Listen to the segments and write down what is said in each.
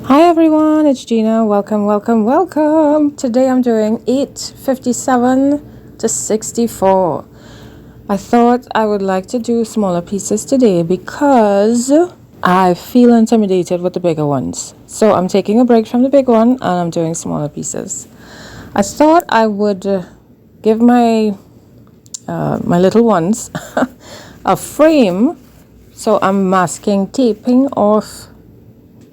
Hi everyone, it's Gina. Welcome. Today I'm doing 857 to 64. I thought I would like to do smaller pieces today because I feel intimidated with the bigger ones. So I'm taking a break from the big one and I'm doing smaller pieces. I thought I would give my little ones a frame. So I'm masking taping off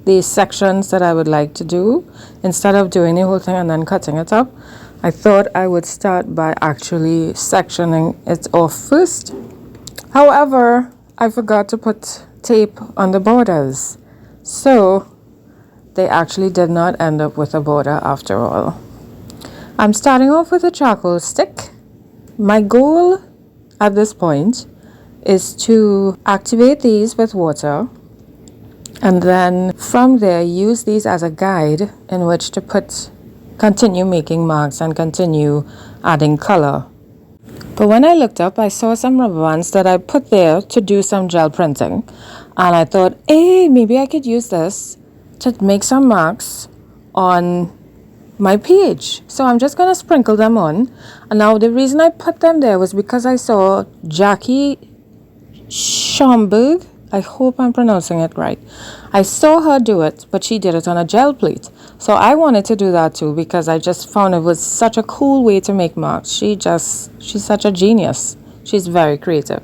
the sections that I would like to do. Instead of doing the whole thing and then cutting it up, I thought I would start by actually sectioning it off first. However, I forgot to put tape on the borders, so they actually did not end up with a border after all. I'm starting off with a charcoal stick. My goal at this point is to activate these with water, and then from there use these as a guide in which to continue making marks and continue adding color. But when I looked up, I saw some rubber bands that I put there to do some gel printing, and I thought, hey, maybe I could use this to make some marks on my page. So I'm just gonna sprinkle them on. And now the reason I put them there was because I saw Jackie Schomburg, I hope I'm pronouncing it right. I saw her do it, but she did it on a gel plate. So I wanted to do that too because I just found it was such a cool way to make marks. She's such a genius. She's very creative.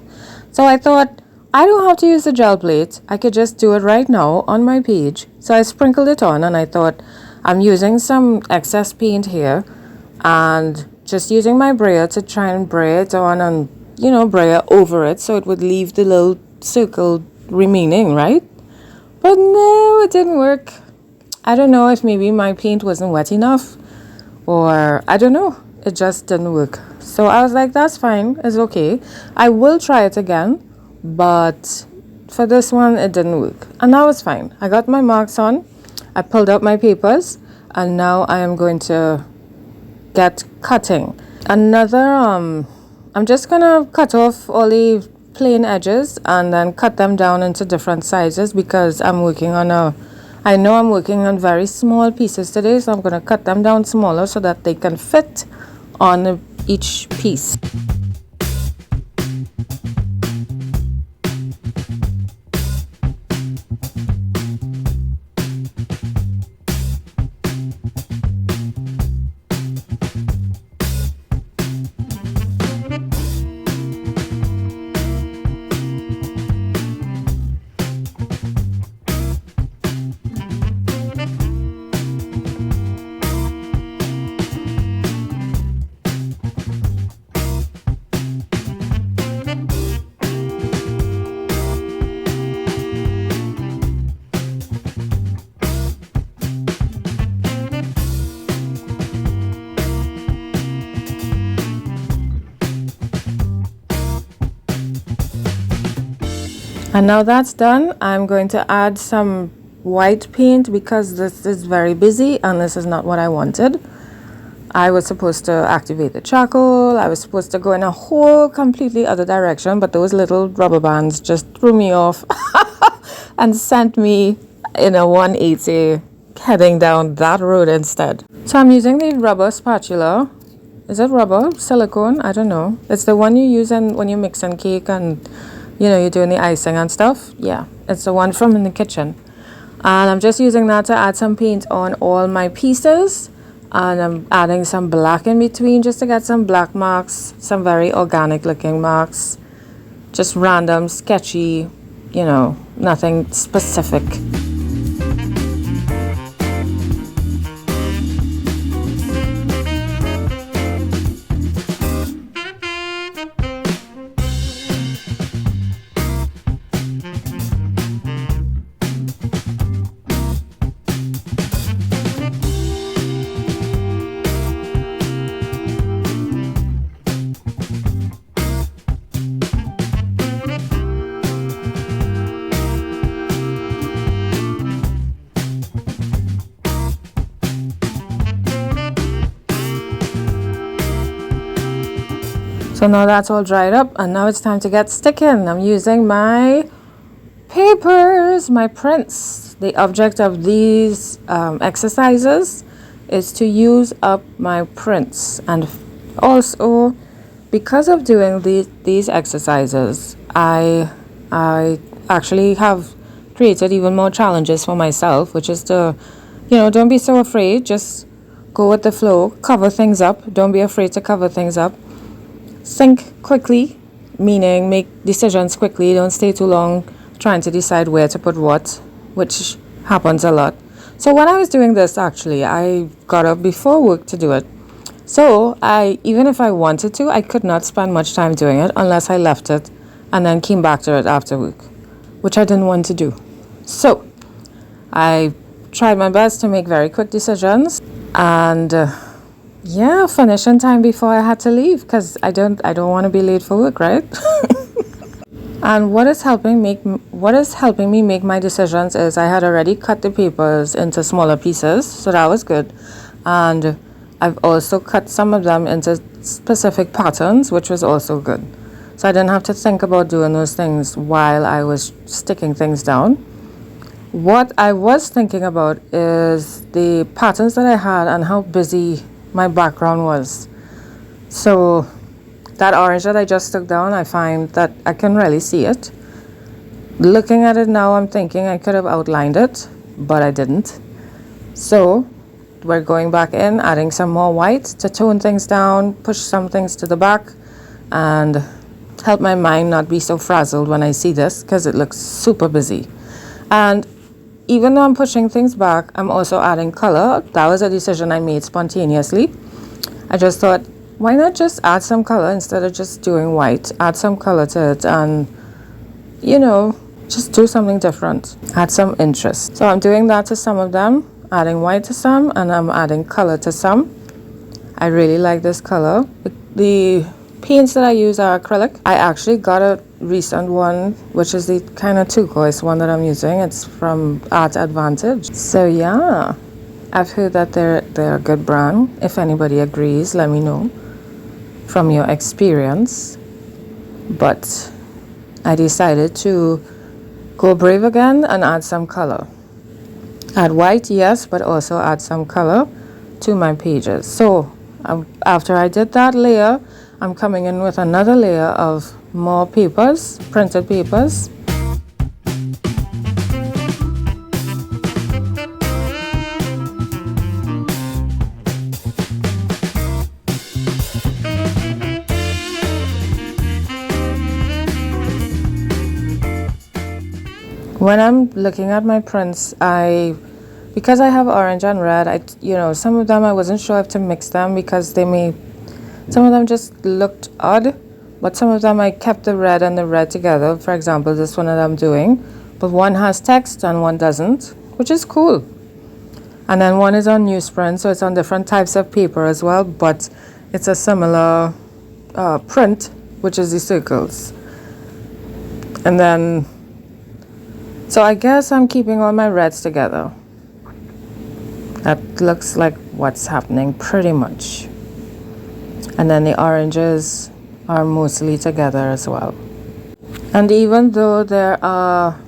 So I thought, I don't have to use the gel plate. I could just do it right now on my page. So I sprinkled it on and I thought, I'm using some excess paint here and just using my brayer to try and brayer it on and, brayer over it so it would leave the little circle remaining, right? But no, it didn't work. I don't know if maybe my paint wasn't wet enough or I don't know. It just didn't work. So I was like, that's fine. It's okay. I will try it again, but for this one, it didn't work. And that was fine. I got my marks on. I pulled out my papers and now I am going to get cutting. I'm just gonna cut off all the plain edges and then cut them down into different sizes because I know I'm working on very small pieces today, so I'm going to cut them down smaller so that they can fit on each piece. And now that's done, I'm going to add some white paint because this is very busy and this is not what I wanted. I was supposed to activate the charcoal. I was supposed to go in a whole completely other direction, but those little rubber bands just threw me off and sent me in a 180 heading down that road instead. So I'm using the rubber spatula. Is it rubber? Silicone? I don't know. It's the one you use when you're mixing cake and you're doing the icing and stuff. Yeah, it's the one from in the kitchen. And I'm just using that to add some paint on all my pieces. And I'm adding some black in between just to get some black marks, some very organic looking marks. Just random, sketchy, nothing specific. So now that's all dried up and now it's time to get sticking. I'm using my papers, my prints. the object of these exercises is to use up my prints, and also because of doing these exercises, I actually have created even more challenges for myself, which is to, don't be so afraid, just go with the flow, cover things up, don't be afraid to cover things up, think quickly, meaning make decisions quickly, don't stay too long trying to decide where to put what, which happens a lot. So when I was doing this, actually, I got up before work to do it. So even if I wanted to, I could not spend much time doing it unless I left it and then came back to it after work, which I didn't want to do. So I tried my best to make very quick decisions, and finish in time before I had to leave, because I don't want to be late for work, right? And what is helping me make my decisions is I had already cut the papers into smaller pieces, so that was good. And I've also cut some of them into specific patterns, which was also good. So I didn't have to think about doing those things while I was sticking things down. What I was thinking about is the patterns that I had and how busy my background was. So that orange that I just took down, I find that I can really see it. Looking at it now, I'm thinking I could have outlined it, but I didn't. So we're going back in, adding some more white to tone things down, push some things to the back, and help my mind not be so frazzled when I see this, because it looks super busy. And even though I'm pushing things back, I'm also adding color. That was a decision I made spontaneously. I just thought, why not just add some color instead of just doing white? Add some color to it and, just do something different. Add some interest. So I'm doing that to some of them, adding white to some, and I'm adding color to some. I really like this color. The paints that I use are acrylic. I actually got a recent one, which is the kind of turquoise one that I'm using. It's from Art Advantage. So yeah, I've heard that they're a good brand. If anybody agrees, let me know from your experience. But I decided to go brave again and add some color. Add white, yes, but also add some color to my pages. So after I did that layer, I'm coming in with another layer of more papers, printed papers. When I'm looking at my prints, because I have orange and red, some of them I wasn't sure if to mix them because some of them just looked odd, but some of them I kept the red and the red together. For example, this one that I'm doing, but one has text and one doesn't, which is cool. And then one is on newsprint, so it's on different types of paper as well, but it's a similar print, which is the circles. And then, so I guess I'm keeping all my reds together. That looks like what's happening pretty much. And then the oranges are mostly together as well. And even though there are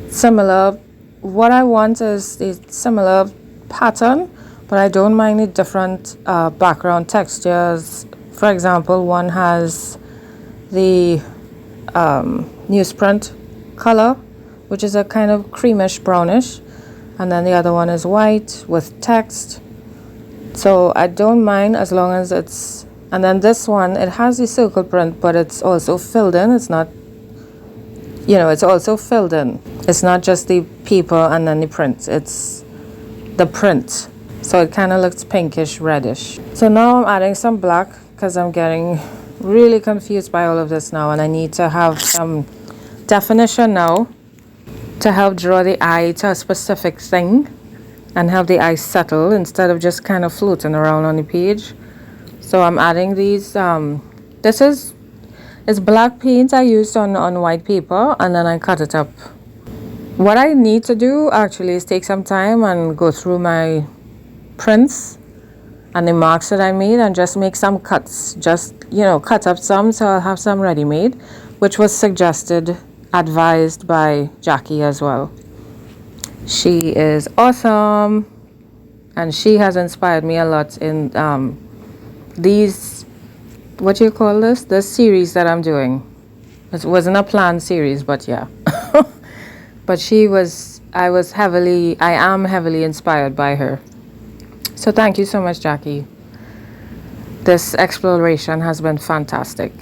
similar, what I want is the similar pattern, but I don't mind the different background textures. For example, one has the newsprint color, which is a kind of creamish brownish, and then the other one is white with text. So I don't mind as long as it's, and then this one, it has the circle print, but it's also filled in. It's not, it's also filled in. It's not just the paper and then the print, it's the print. So it kind of looks pinkish, reddish. So now I'm adding some black because I'm getting really confused by all of this now, and I need to have some definition now to help draw the eye to a specific thing and have the eye settle instead of just kind of floating around on the page. So I'm adding these, this is black paint I used on white paper, and then I cut it up. What I need to do actually is take some time and go through my prints and the marks that I made and just make some cuts, just cut up some so I'll have some ready made, which was advised by Jackie as well. She is awesome, and she has inspired me a lot in these, what do you call this series that I'm doing. It wasn't a planned series, but yeah. But I am heavily inspired by her. So thank you so much, Jackie. This exploration has been fantastic.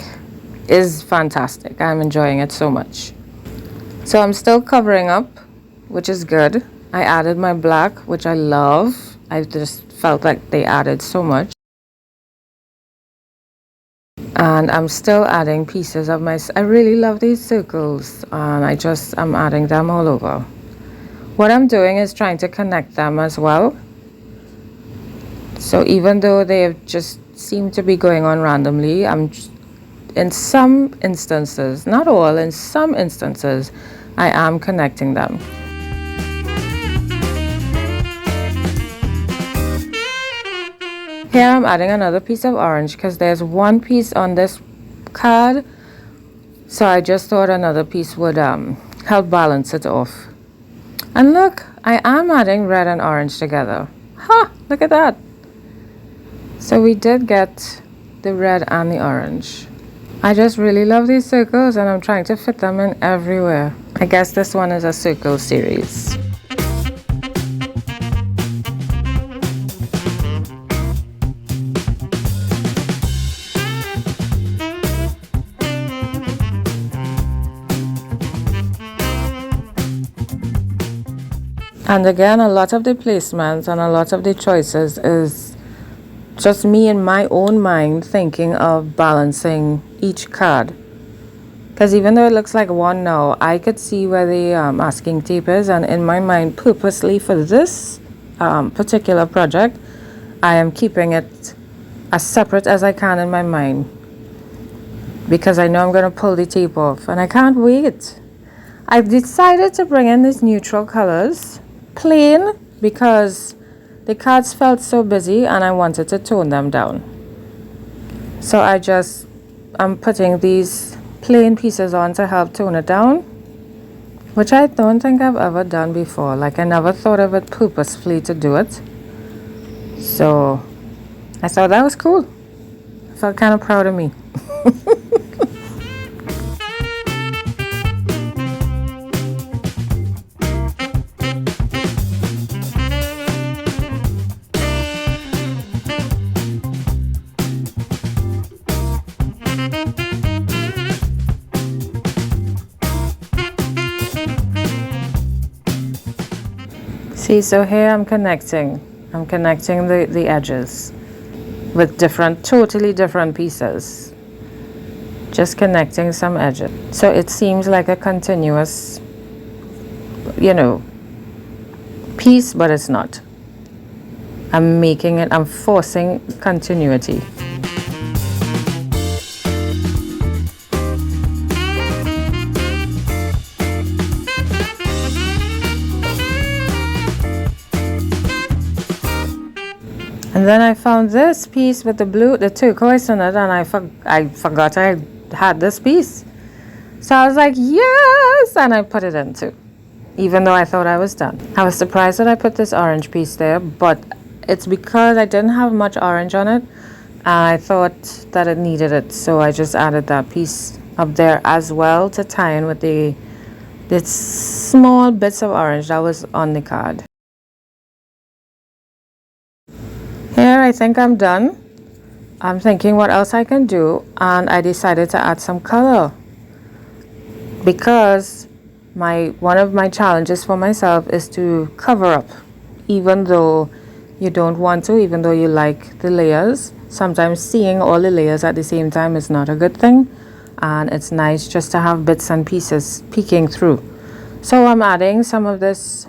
Is fantastic. I'm enjoying it so much. So I'm still covering up, which is good. I added my black, which I love. I just felt like they added so much. And I'm still adding pieces of I really love these circles, and I'm adding them all over. What I'm doing is trying to connect them as well. So even though they just seem to be going on randomly, in some instances, not all, in some instances, I am connecting them. Here I'm adding another piece of orange because there's one piece on this card, so I just thought another piece would help balance it off. And look, I am adding red and orange together. Ha! Look at that. So we did get the red and the orange. I just really love these circles, and I'm trying to fit them in everywhere. I guess this one is a circle series. And again, a lot of the placements and a lot of the choices is just me in my own mind thinking of balancing each card. Because even though it looks like one now, I could see where the masking tape is, and in my mind, purposely for this particular project, I am keeping it as separate as I can in my mind. Because I know I'm going to pull the tape off, and I can't wait. I've decided to bring in these neutral colors. Plain, because the cards felt so busy and I wanted to tone them down. So I'm putting these plain pieces on to help tone it down, which I don't think I've ever done before. Like, I never thought of it purposefully to do it. So I thought that was cool. I felt kind of proud of me. See, so here I'm connecting the edges with totally different pieces. Just connecting some edges. So it seems like a continuous, piece, but it's not. I'm forcing continuity. And then I found this piece with the turquoise in it, and I forgot I had this piece. So I was like, yes! And I put it in too, even though I thought I was done. I was surprised that I put this orange piece there, but it's because I didn't have much orange on it. I thought that it needed it, so I just added that piece up there as well to tie in with the small bits of orange that was on the card. Here I think I'm done. I'm thinking what else I can do, and I decided to add some color because one of my challenges for myself is to cover up, even though you don't want to, even though you like the layers. Sometimes seeing all the layers at the same time is not a good thing, and it's nice just to have bits and pieces peeking through. So I'm adding some of this.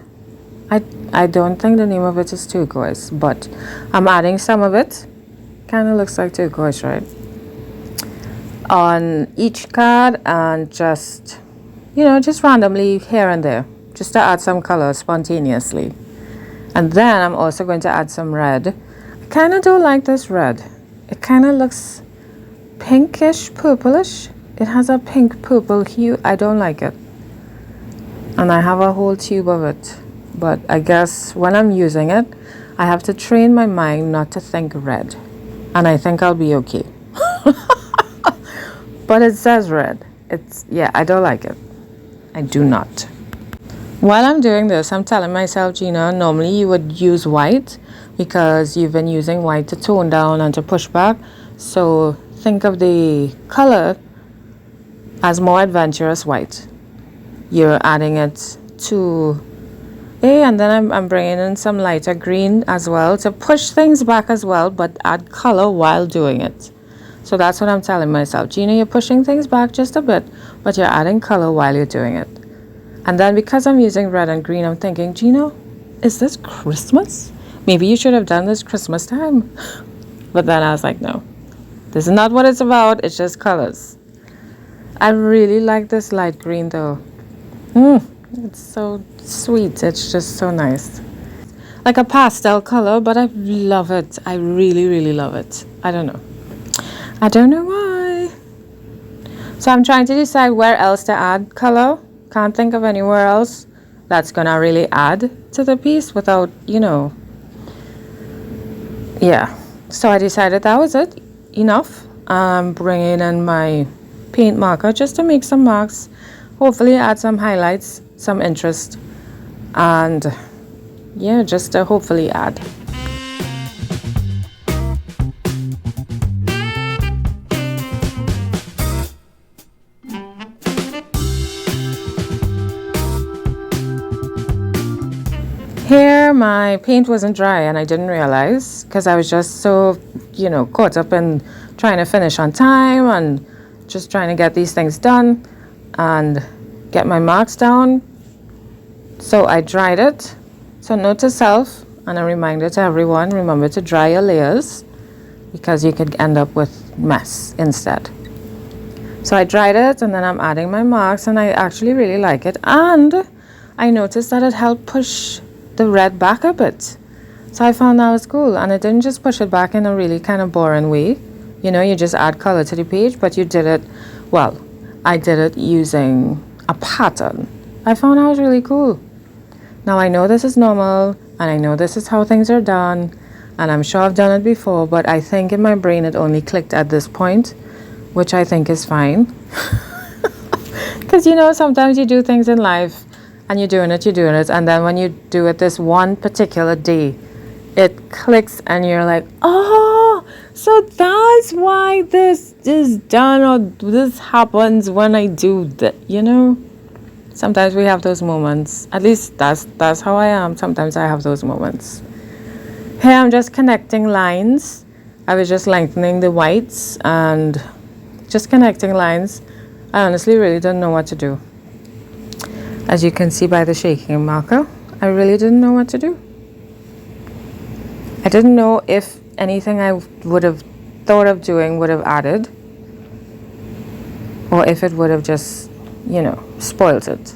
I don't think the name of it is turquoise, but I'm adding some of it. Kind of looks like turquoise, right? On each card, and just randomly here and there, just to add some color spontaneously. And then I'm also going to add some red. I kind of don't like this red. It kind of looks pinkish, purplish. It has a pink purple hue. I don't like it. And I have a whole tube of it. but I guess when I'm using it, I have to train my mind not to think red, and I think I'll be okay. But it says red. Yeah, I don't like it. I do not. While I'm doing this, I'm telling myself, Gina, normally you would use white because you've been using white to tone down and to push back. So think of the color as more adventurous white. You're adding it to and then I'm bringing in some lighter green as well to push things back as well, but add color while doing it. So that's what I'm telling myself. Gina, you're pushing things back just a bit, but you're adding color while you're doing it. And then because I'm using red and green, I'm thinking, Gina, is this Christmas? Maybe you should have done this Christmas time. But then I was like, no, this is not what it's about. It's just colors. I really like this light green though. It's so sweet. It's just so nice. Like a pastel color, but I love it. I really, really love it. I don't know. I don't know why. So I'm trying to decide where else to add color. Can't think of anywhere else that's gonna really add to the piece without, yeah. So I decided that was it. Enough. I'm bringing in my paint marker just to make some marks. Hopefully add some highlights, some interest, and yeah, just to hopefully add. Here my paint wasn't dry and I didn't realize because I was just so, caught up in trying to finish on time and just trying to get these things done and get my marks down. So I dried it. So note to self and a reminder to everyone, remember to dry your layers because you could end up with mess instead. So I dried it and then I'm adding my marks and I actually really like it. And I noticed that it helped push the red back a bit. So I found that was cool. And it didn't just push it back in a really kind of boring way. You just add color to the page, but you did it, I did it using a pattern. I found that was really cool. Now I know this is normal and I know this is how things are done and I'm sure I've done it before, but I think in my brain it only clicked at this point, which I think is fine. Because sometimes you do things in life and you're doing it, and then when you do it this one particular day, it clicks and you're like, oh, so that's why this is done or this happens when I do that, Sometimes we have those moments. At least that's how I am. Sometimes I have those moments. Here I'm just connecting lines. I was just lengthening the whites and just connecting lines. I honestly really don't know what to do. As you can see by the shaking marker, I really didn't know what to do. I didn't know if anything I would have thought of doing would have added, or if it would have just, spoiled it.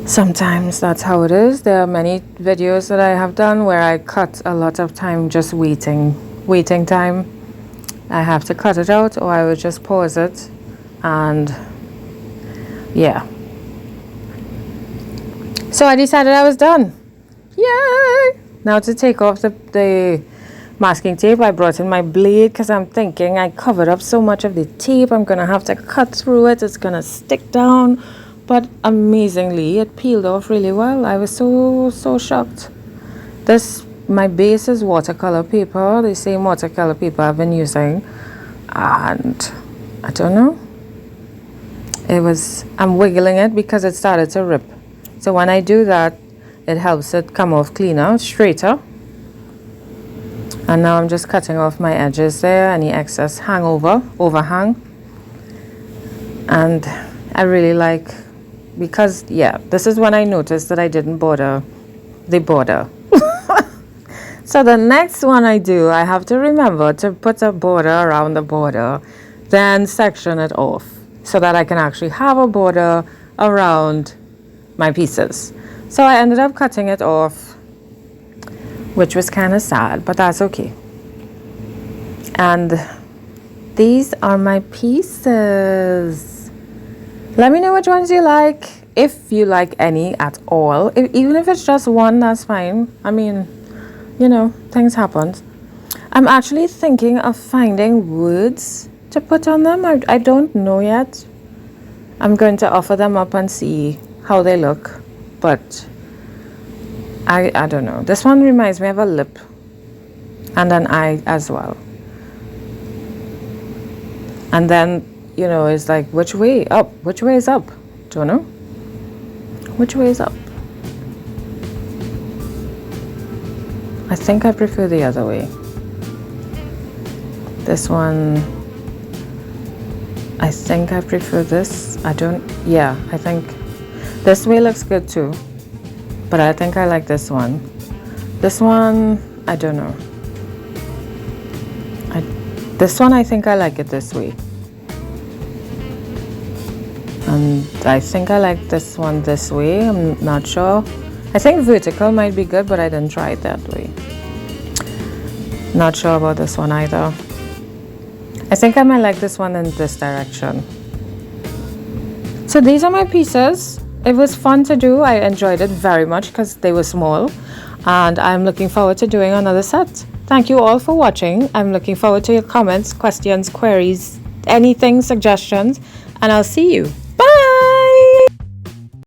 Sometimes that's how it is. There are many videos that I have done where I cut a lot of time just waiting time. I have to cut it out or I would just pause it and yeah. So I decided I was done. Yay! Now to take off the masking tape, I brought in my blade because I'm thinking I covered up so much of the tape. I'm going to have to cut through it. It's going to stick down. But amazingly, it peeled off really well. I was so shocked. My base is watercolor paper, the same watercolor paper I've been using. And I don't know. I'm wiggling it because it started to rip. So when I do that, it helps it come off cleaner, straighter. And now I'm just cutting off my edges there, any excess overhang. And I really like, because this is when I noticed that I didn't border the border. So the next one I do, I have to remember to put a border around the border, then section it off so that I can actually have a border around my pieces. So I ended up cutting it off, which was kind of sad, but that's okay. And these are my pieces. Let me know which ones you like. if you like any at all, even if it's just one, that's fine. I mean, you know, things happen. I'm actually thinking of finding words to put on them. I don't know yet. I'm going to offer them up and see how they look, but I don't know. This one reminds me of a lip and an eye as well. And then, you know, it's like, which way up? Which way is up? Don't know. Which way is up? I think I prefer the other way. This one, I think I prefer this. I think this way looks good too. But I think I like this one. This one, I don't know. This one, I think I like it this way. And I think I like this one this way. I'm not sure. I think vertical might be good, but I didn't try it that way. Not sure about this one either. I think I might like this one in this direction. So these are my pieces. It was fun to do. I enjoyed it very much because they were small. And I'm looking forward to doing another set. Thank you all for watching. I'm looking forward to your comments, questions, queries, anything, suggestions. And I'll see you.